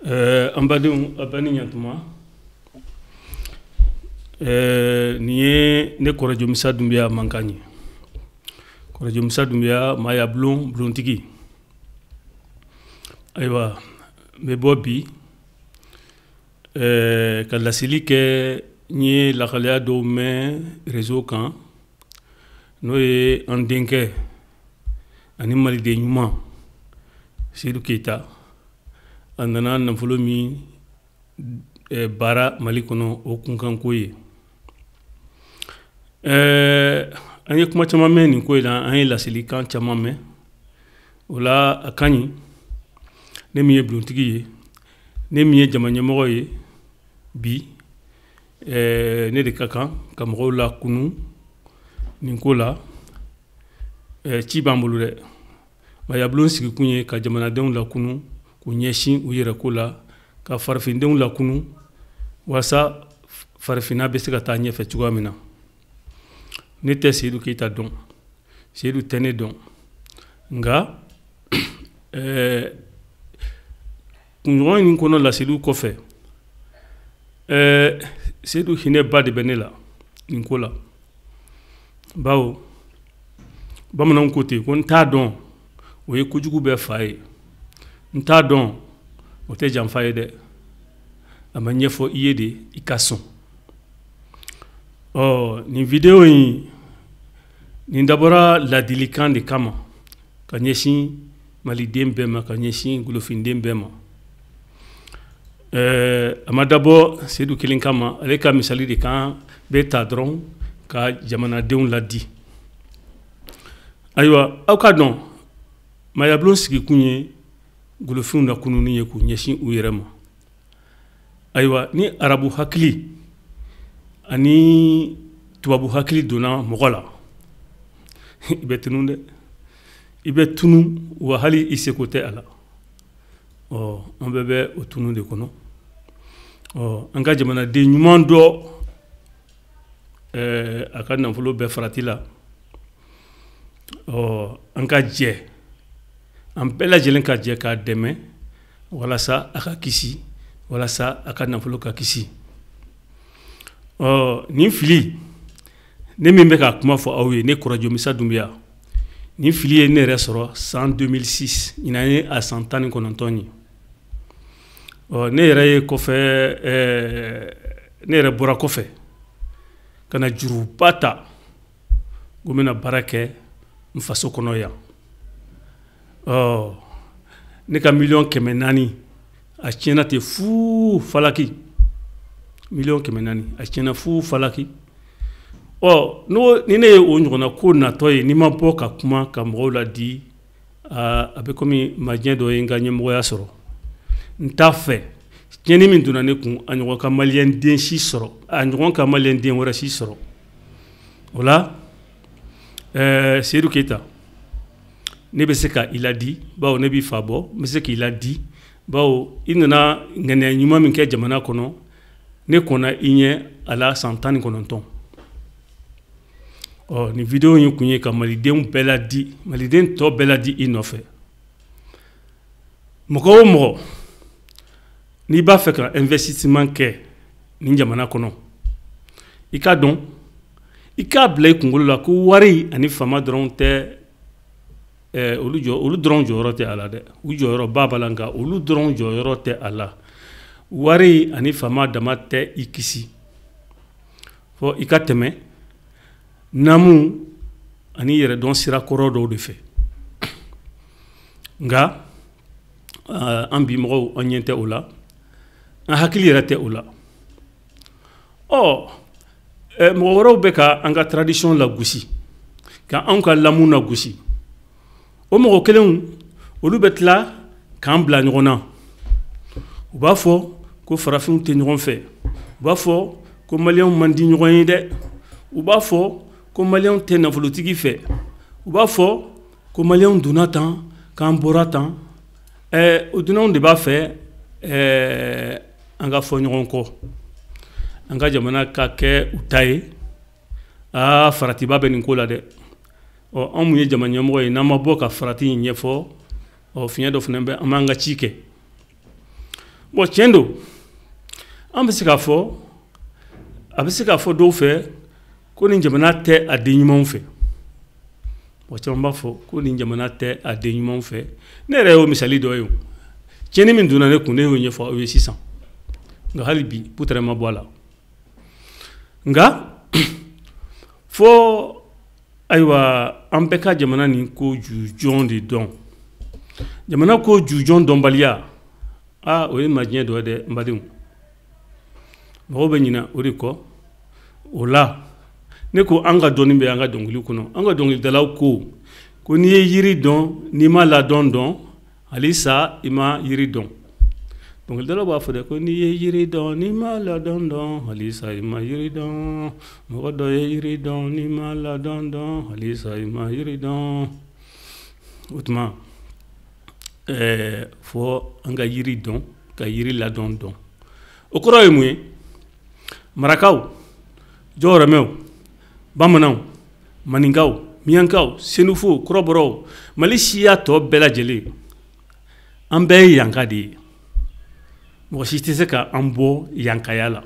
Ambadou abani nyatuma niye ne korajo misa dumbia mankani korajo misa dumbia maya blon tigi aywa me bobi ka lasili ke ni la khalya do me réseau kan no ye en denke ani mali de nyuma Seydou Keita andana nafolo mi bara mali kono o kunkan ko ye anye kuma chama me ni ko ila anye lasili kan chama me wala akani ne mi ye bluntigi ye ne mi ye jamanya mo ye bi ne de kakan kamro la kunu ni ko la ci bambulu de ma ya blon sigi kunye ka jamana den la kunu ku nyeshin u yere ko la ka farfin den la kunu wasa farfina be se ka ta nyefe tugo amina ne te Seydou Keita don Seydou tene don nga kunyo ni kono la Seydou ko fe Seydou hine ba de benela ni ko la bawo bamanan kote ko nta don o ye kujugu be faye nta don o te jam faye de amanye fo iye de ikason ni video yi ni dabora la dilikan de kama kanyeshi mali dembe ma kanyeshi gulofin dembe ma amadabo Seydou kilin kama ale ka misali de kan be ta dron ka jamana deun ladi aywa awka don maya blon sigi kunye gulofin na kununi ye ku nyeshin u yerema aywa ni arabu hakli ani tubabu hakli dona mogola ibetununde ibetunu wa hali isekote ala on bebe otunu de kono anga jamana de nyuman do akana fulo be fratila anga je an bela jelen ka je ka deme wala sa aka kisi wala sa akana fulo ka kisi ni fili ne mimbe ka kuma fo awye ne korajo misa dumbia ni fili ne resoro 2006 inane a santani konontoni ne re ko fe ne re bora ko fe kana juru pata gomena barake mfaso kono ya ne ka million kemenani a tiena te fu falaki million kemenani a tiena fu falaki no ni ne o nyona ko na toye ni ma boka kuma ka mo la di abe komi majien do yenga nyemo ya soro nta fe tieni min duna ne kun anyo ka malien den shi soro anyo ka malien den wora shi soro wala Seydou Keita ne be se ka il a dit bawo ne bi fabo me se qu'il a dit bawo inna ngene nyuma min ke jamana kono ne kona inye ala santani kononton ni video yi kunye ka maliden beladi maliden to beladi inofe moko mo ni ba fe ka investissement ke ni jamana kono ika don ika blay kungolo la ko wari ani fama dron te olu dron jorote ala de u joro babalanga olu dron jorote ala wari ani fama damate ikisi fo ika teme namu ani yere don sira koro do de fe nga ambi mo onyente ola a hakili rate ola mo woro be ka anga tradition la gusi ka anka lamu na gusi o mo kelen olu betla kan bla nyona u ba fo ko farafin te nyon fe u ba fo ko malion mandi nyon de u ba fo ko malion te na volotigi fe u ba fo ko malion dunatan kan boratan o dunon de ba fe anga fo nyon ko anga jamana ka ke utaye farati ba benin ko la de amu ye jamanya mo na maboka farati nyefo finya do fnembe amanga chike bon tiɲɛ don an bɛ se k'a fɔ a bɛ se k'a fɔ dɔw fɛ ko nin jamana tɛ a den ɲumanw fɛ mɔgɔ caman b'a fɔ ko nin jamana tɛ a den ɲumanw fɛ ne yɛrɛ y'o misali dɔ ye o tiɲɛni min donna ne kun ne y'o ɲɛfɔ aw ye sisan nka hali bi putɛrɛ ma bɔ a la nka fo ayiwa an bɛɛ ka jamana nin ko jujɔn de dɔn jamana ko jujɔn dɔnbaliya o ye majɛ dɔ ye dɛ n badenw mɔgɔw bɛ ɲina o de kɔ o la ne ko an ka dɔnni bɛ an ka dɔnkili kɔnɔ an ka dɔnkilidalaw ko n'i ye yiri dɔn n'i ma ladɔn dɔn halisa i ma yiri dɔn dɔnkilidalaw b'a fɔ dɛ ko n'i ye yiri dɔn n'i ma ladɔn dɔn halisa i ma yiri dɔn mɔgɔ dɔ ye yiri dɔn n'i ma ladɔn dɔn halisa i ma yiri dɔn o tuma fɔ an ka yiri dɔn ka yiri ladɔn dɔn o kɔrɔ ye mun ye marakaw jɔyɔrɔmɛw bamananw maninkaw miyankaw senufow kɔrɔbɔrɔw mali siya tɔ bɛɛ lajɛlen an bɛɛ ye yanka de ye mɔgɔ si tɛ se ka an bɔ yankaya la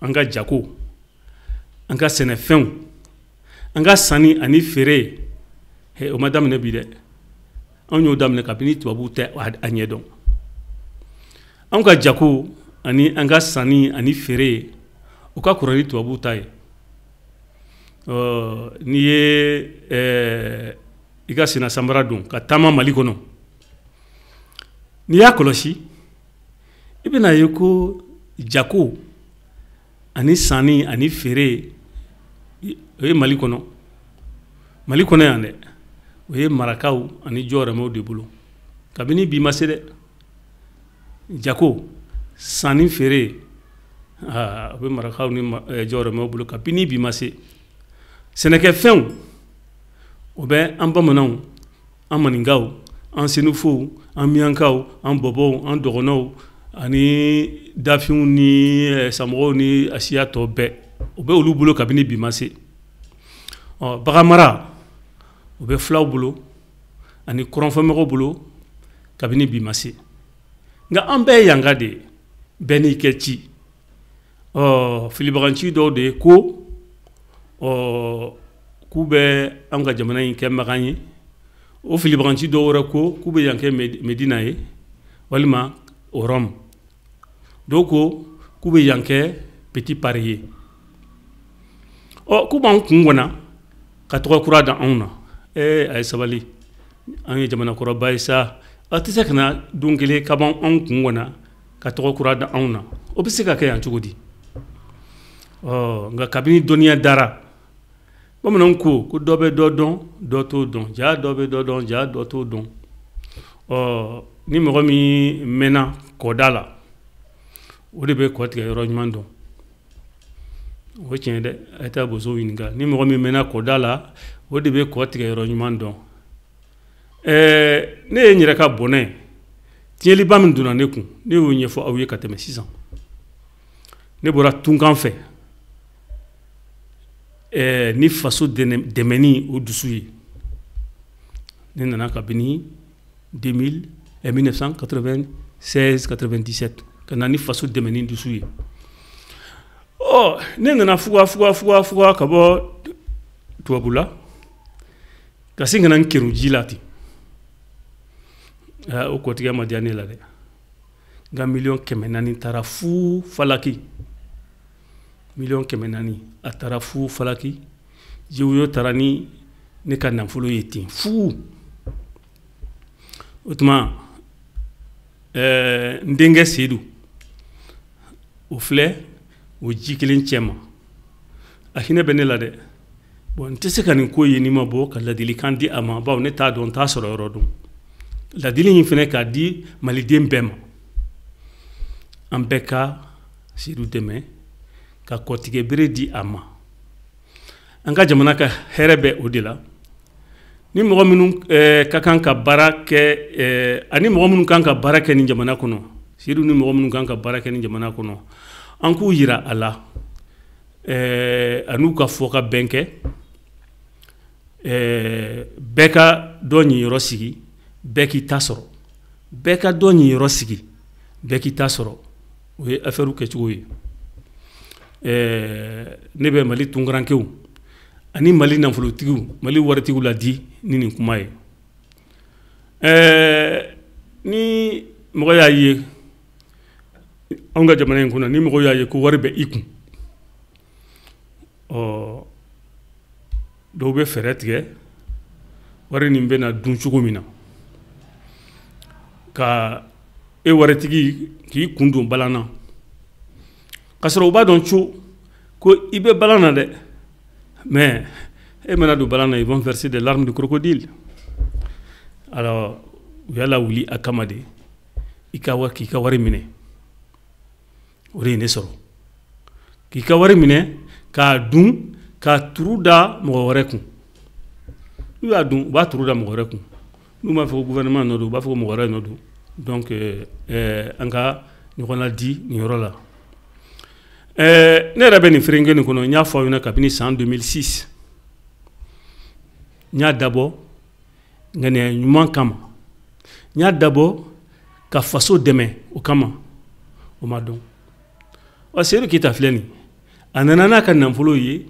an ka jago an ka sɛnɛfɛnw an ka sanni ani feere o ma daminɛ bi dɛ anw y'o daminɛ kabini tubabuw tɛ a ɲɛdɔn an ka jago ani an ka sanni ani feere o ka kɔrɔ ni tubabuw ta ye n'i ye i ka sena sanbara don ka taama mali kɔnɔ n'i y'a kɔlɔsi i bɛna ye ko jago ani sanni ani feere o ye mali kɔnɔ yan dɛ o ye marakaw ani jɔyɔrɔmɛw de bolo kabini bi ma se dɛ jago sanni feere o bɛ marakaw ni jɔyɔrɔmɛw bolo kabini bi ma se sɛnɛkɛfɛnw o bɛ an bamananw an maninkaw an senufow an miyankaw an bɔbɔw an dɔgɔnɔw ani dafinw ni samɔgɔw ni asiya tɔ bɛɛ o bɛ olu bolo kabini bi ma se baganmara o bɛ fulaw bolo ani kɔrɔnfɛmɔgɔw bolo kabini bi ma se nka an bɛɛ ye yanka de ye bɛɛ n'i kɛ ci filibaganci dɔw de ye ko k'u bɛ an ka jamana in kɛ magan ye o filibaganci dɔw wɛrɛ ko k'u bɛ yan kɛ medina ye walima rɔmu dɔw ko k'u bɛ yan kɛ petit paris ye k'u b'an kun gɔnna ka tɔgɔ kura da anw na a ye sabali an ye jamana kɔrɔba ye sa a tɛ se ka na don kelen ka ban anw kun gɔnna ka tɔgɔ kura da anw na o bɛ se ka kɛ yan cogo di nka kabini dɔnniya dara bamananw ko dɔ bɛ dɔ dɔn dɔ t'o dɔn ja dɔ bɛ dɔ dɔn ja dɔ t'o dɔn ni mɔgɔ min mɛnna kɔda la o de bɛ kɔ tigɛ yɔrɔ ɲuman dɔn o ye tiɲɛ dɛ a ye taa bosow ɲininka ni mɔgɔ min mɛnna kɔda la o de bɛ kɔ tigɛ yɔrɔ ɲuman dɔn ne ye n yɛrɛ ka bɔnɛ tiɲɛliba min donna ne kun ne y'o ɲɛfɔ aw ye ka tɛmɛ sisan ne bɔra tunkan fɛ ni faso dɛmɛni o dusu ye ne nana kabini 1996-97 ka na ni faso dɛmɛni dusu ye ne nana fuga ka bɔ tubabu la ka sin ka na n kɛru ji la ten o kɔtigɛ ma diya ne la dɛ nka 400,000 taara fu falaki 400,000 a taara fu falaki jiwuyo taara ni ne ka nafolo ye ten fu o tuma n denkɛ sedu o filɛ o ji kelen cɛ ma a hinɛ bɛ ne la dɛ bon n tɛ se ka nin ko ye ni ma bɔ ka ladilikan di a ma bawo ne t'a dɔn n t'a sɔrɔ yɔrɔ dɔn ladili in fɛnɛ k'a di maliden bɛɛ ma an bɛɛ ka sedu dɛmɛ ka kɔtigɛ bere di a ma an ka jamana ka hɛrɛ bɛ o de la ni mɔgɔ minnu ka kan ka baara kɛ ani mɔgɔ minnu kan ka baara kɛ ni jamana kɔnɔ sedu ni mɔgɔ minnu kan ka baara kɛ ni jamana kɔnɔ an k'u yira a la an'u ka fɔ ka bɛn kɛ bɛɛ ka dɔ ɲiyɔrɔ sigi bɛɛ k'i ta sɔrɔ bɛɛ ka dɔ ɲi yɔrɔ sigi bɛɛ k'i ta sɔrɔ o ye affaire kɛcogo ye ne bɛ Mali tunkarankew ani Mali nafolotigiw Mali waritigiw la di ni nin kuma ye ni mɔgɔ y'a ye anw ka jamana in kɔnɔ ni mɔgɔ y'a ye ko wari bɛ i kun dɔw bɛ fɛɛrɛ tigɛ wari nin bɛna dun cogo min na ka e waritigi k'i kun don balan na ka sɔrɔ u b'a dɔn ko i bɛ balan na dɛ mais e mana don balan na ils vont verser des larmes de crocodile alors u y'a lawuli a kama de k'i ka wari minɛ o de ye ne sɔrɔ k'i ka wari minɛ k'a dun k'a turu da mɔgɔ wɛrɛ kun n'u y'a dun u b'a turu da mɔgɔ wɛrɛ kun n'u m'a fɔ ko gouvernement nɔ don u b'a fɔ ko mɔgɔ wɛrɛ nɔ don donc an ka ɲɔgɔn ladi nin yɔrɔ la ne yɛrɛ bɛ nin feerenkɛ nin kɔnɔ n y'a fɔ aw ɲɛna kabini san 2006 n y'a dabɔ ŋaniya ɲuman kama n y'a dabɔ ka faso dɛmɛ o kama o ma dɔn wa Seydou Keita filɛ nin a nana n'a ka nafolo ye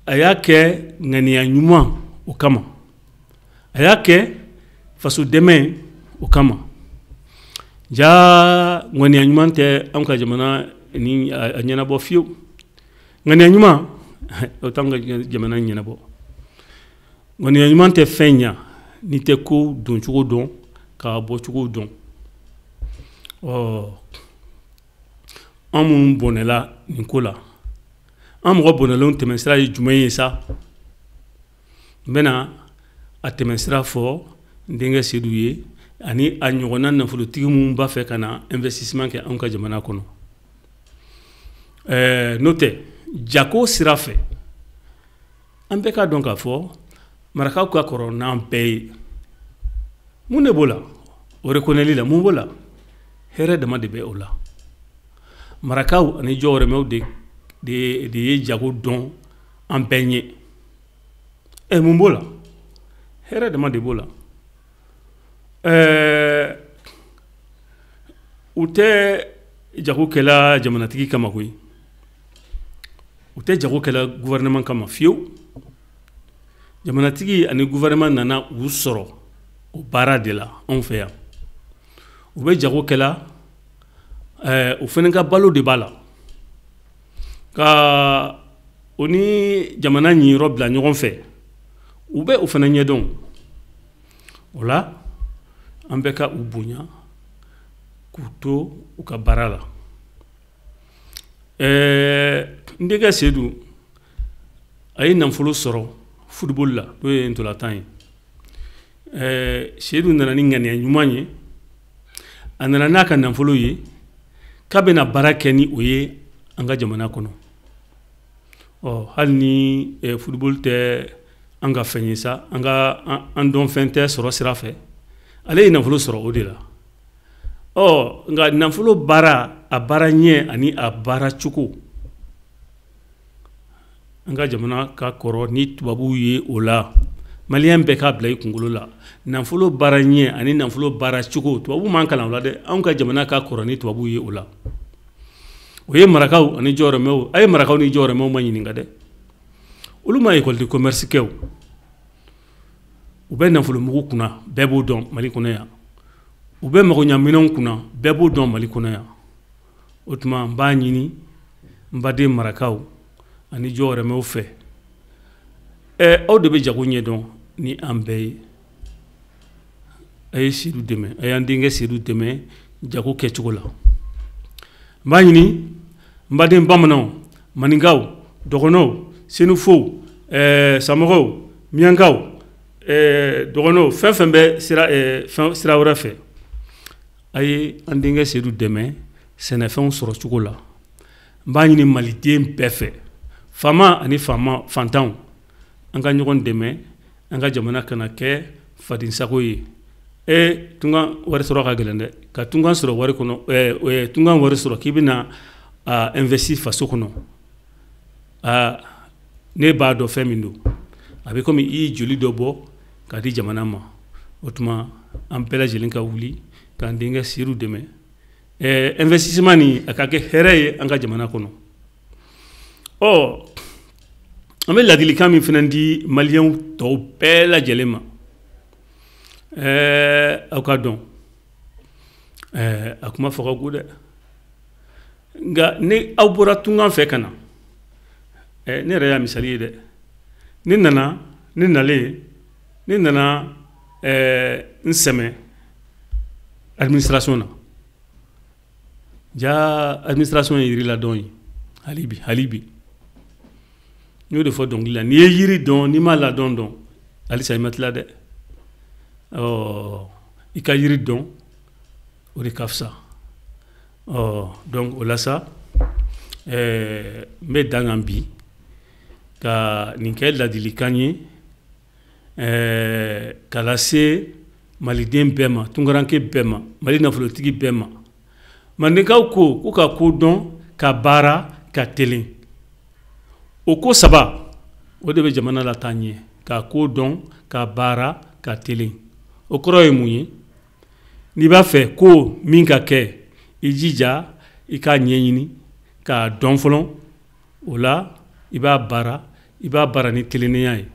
a y'a kɛ ŋaniya ɲuman o kama a y'a kɛ faso dɛmɛ o kama ja ŋaniya ɲuman tɛ anw ka jamana ni a ɲɛnabɔ fiyewu ŋaniya ɲuman o t'anw ka jamana ɲɛnabɔ ŋaniya ɲuman tɛ fɛn ɲa n'i tɛ ko don cogo dɔn k'a bɔ cogo dɔn an minnu bɔnɛla nin ko la an mɔgɔ bɔnɛlenw tɛmɛsira ye jumɛn ye sa n bɛna a tɛmɛsira fɔ n denkɛ Seydou ye ani a ɲɔgɔnna nafolotigi minnu b'a fɛ ka na investissement kɛ anw ka jamana kɔnɔ n'o tɛ jako sira fɛ an bɛɛ ka dɔn k'a fɔ marakaw ka kɔrɔ n'an bɛɛ ye mun de b'o la o reconnaîtli la mun b'o la hɛrɛ dama de bɛ o la marakaw ani jɔyɔrɔmɛw de ye jago dɔn an bɛɛ ɲɛ mun b'o la hɛrɛ dama de b'o la u tɛ jago kɛla jamanatigi kama koyi u tɛ jago kɛla gouvernement kama fiyewu jamanatigi ani gouvernement nana u sɔrɔ o baara de la anw fɛ yan u bɛ jago kɛla o fana ka balo de b'a la ka o ni jamana ɲiyɔrɔ bila ɲɔgɔn fɛ u bɛ o fana ɲɛdɔn o la an bɛ ka u bonya k'u to u ka baara la n denkɛ Seydou a ye nafolo sɔrɔ football la n'o ye ntolantan ye Seydou nana ni ŋaniya ɲuman ye a nana n'a ka nafolo ye k'a bɛna baara kɛ ni o ye an ka jamana kɔnɔ hali ni football tɛ an ka fɛn ye sa an dɔn fɛn tɛ sɔrɔ sira fɛ ale ye nafolo sɔrɔ o de la nka nafolo baara a baara ɲɛ ani a baara cogo an ka jamana ka kɔrɔ ni tubabuw ye o la maliyɛn bɛɛ k'a bila i kunkolo la nafolo baara ɲɛ ani nafolo baara cogo tubabuw m'an kalan o la dɛ anw ka jamana ka kɔrɔ ni tubabuw ye o la o ye marakaw ani jɔyɔrɔmɛw a ye marakaw ni jɔyɔrɔmɛw ma ɲininka dɛ olu ma école de commerce kɛ u bɛ nafolo mugu kunna bɛɛ b'o dɔn Mali kɔnɔ yan u bɛ magoɲaminɛnw kunna bɛɛ b'o dɔn Mali kɔnɔ yan o tuma n b'a ɲini n baden marakaw ani jɔyɔrɔmɛw fɛ aw de bɛ jago ɲɛdɔn ni an bɛɛ ye a ye Seydou dɛmɛ a y'an denkɛ Seydou dɛmɛ jago kɛcogo la n b'a ɲini n baden bamananw maninkaw dɔgɔnɔw senufow samɔgɔw miyankaw dɔgɔnɔw fɛn fɛn bɛ sira wɛrɛ fɛ a ye an denkɛ Seydou dɛmɛ sɛnɛfɛnw sɔrɔ cogo la n b'a ɲini maliden bɛɛ fɛ faama ani fantanw an ka ɲɔgɔn dɛmɛ an ka jamana kana kɛ fadensago ye tungan wari sɔrɔ ka gɛlɛn dɛ ka tungan sɔrɔ wari kɔnɔ tungan wari sɔrɔ k'i bɛna investir faso kɔnɔ ne b'a dɔn fɛn min don a bɛ komi i ye joli dɔ bɔ k'a di jamana ma o tuma an bɛɛ lajɛlen ka wuli k'an denkɛ Seyidu dɛmɛ investissement ni a ka kɛ hɛrɛ ye an ka jamana kɔnɔ an bɛ ladilikan min fana di maliyɛnw tɔw bɛɛ lajɛlen ma aw ka dɔn a kuma fɔ ka go dɛ nka ni aw bɔra tungan fɛ ka na ne yɛrɛ y'a misali ye dɛ ne nana n sɛmɛ administration na ja administration ye yiri ladɔn ye hali bi n y'o de fɔ dɔnkili la n'i ye yiri dɔn n'i ma ladɔn dɔn halisa i ma tila dɛ i ka yiri dɔn o de ka fisa donc o la sa n bɛ dan kan bi ka nin kɛ ladilikan ye k'a lase maliden bɛɛ ma tunkaranke bɛɛ ma mali nafolotigi bɛɛ ma mandenkaw ko ka ko dɔn ka baara ka telen o ko saba o de bɛ jamana la taa ɲɛ ka ko dɔn ka baara ka telen o kɔrɔ ye mun ye n'i b'a fɛ ko min ka kɛ i jija i k'a ɲɛɲini k'a dɔn fɔlɔ o la i b'a baara ni tilennenya ye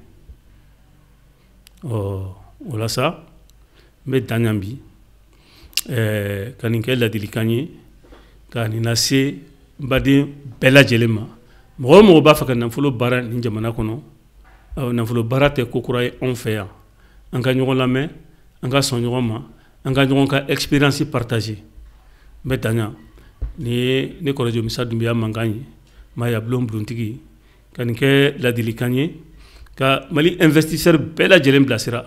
o la sa n bɛ dan kan bi ka nin kɛ ladilikan ye ka nin lase n baden bɛɛ lajɛlen ma mɔgɔ o mɔgɔ b'a fɛ ka nafolo baara nin jamana kɔnɔ nafolo baara tɛ ko kura ye anw fɛ yan an ka ɲɔgɔn lamɛn an ka sɔn ɲɔgɔn ma an ka ɲɔgɔn ka expérience partager n bɛ dan kan nin ye ne kɔrɔjɔ Musa Dunbiya mankan ye Maya Bulon Bulontigi ka nin kɛ ladilikan ye ka Mali investisseur bɛɛ lajɛlen bilasira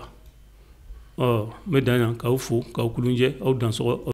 n bɛ dan kan k'aw fo k'aw kulunjɛ aw dansɔgɔ